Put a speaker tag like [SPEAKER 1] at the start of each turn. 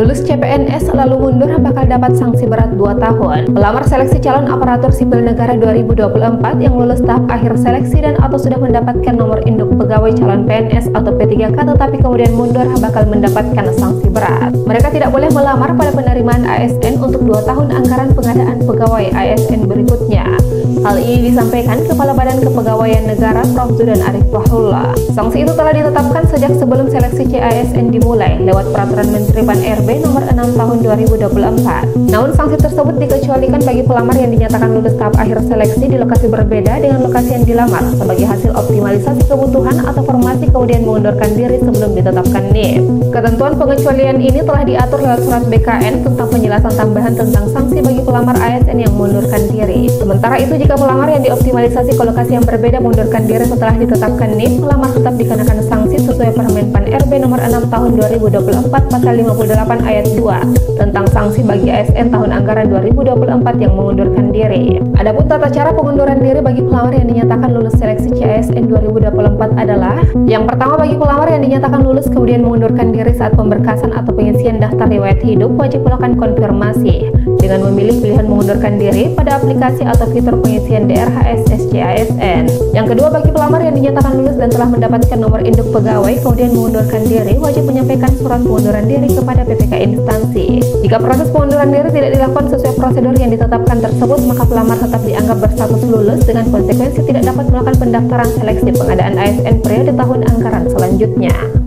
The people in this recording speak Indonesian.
[SPEAKER 1] Lulus CPNS lalu mundur bakal dapat sanksi berat 2 tahun. Pelamar seleksi calon aparatur sipil negara 2024 yang lulus tahap akhir seleksi dan atau sudah mendapatkan nomor induk pegawai calon PNS atau P3K tetapi kemudian mundur bakal mendapatkan sanksi berat. Mereka tidak boleh melamar pada penerimaan ASN untuk 2 tahun anggaran pengadaan pegawai ASN berikutnya. Hal ini disampaikan Kepala Badan Kepegawaian Negara Prof. Zudan Arif Wahullah. Sanksi itu telah ditetapkan sejak sebelum seleksi CASN dimulai lewat Peraturan Menteri Pan-RB nomor 6 tahun 2024. Namun sanksi tersebut dikecualikan bagi pelamar yang dinyatakan lulus tahap akhir seleksi di lokasi berbeda dengan lokasi yang dilamar sebagai hasil optimalisasi kebutuhan atau formasi kemudian mengundurkan diri sebelum ditetapkan NIP. Ketentuan pengecualian ini telah diatur lewat surat BKN tentang penjelasan tambahan tentang sanksi bagi pelamar ASN yang mengundurkan diri. Sementara itu jika pelamar yang dioptimalisasi ke lokasi yang berbeda mengundurkan diri setelah ditetapkan NIP, pelamar tetap dikenakan sanksi sesuai Permen Pan-RB nomor 6 tahun 2024 pasal 58 ayat 2 tentang sanksi bagi ASN tahun anggaran 2024 yang mengundurkan diri. Adapun tata cara pengunduran diri bagi pelamar yang dinyatakan lulus seleksi CASN 2024 adalah: yang pertama, bagi pelamar yang dinyatakan lulus kemudian mengundurkan diri saat pemberkasan atau pengisian daftar riwayat hidup wajib melakukan konfirmasi dengan memilih pilihan mengundurkan diri pada aplikasi atau fitur pengisian DRHS SCASN. Yang kedua, bagi pelamar yang dinyatakan lulus dan telah mendapatkan nomor induk pegawai kemudian mengundurkan diri wajib menyampaikan surat pengunduran diri kepada PPK instansi. Jika proses pengunduran diri tidak dilakukan sesuai prosedur yang ditetapkan tersebut, maka pelamar tetap dianggap berstatus lulus dengan konsekuensi tidak dapat melakukan pendaftaran seleksi pengadaan ASN periode tahun anggaran selanjutnya.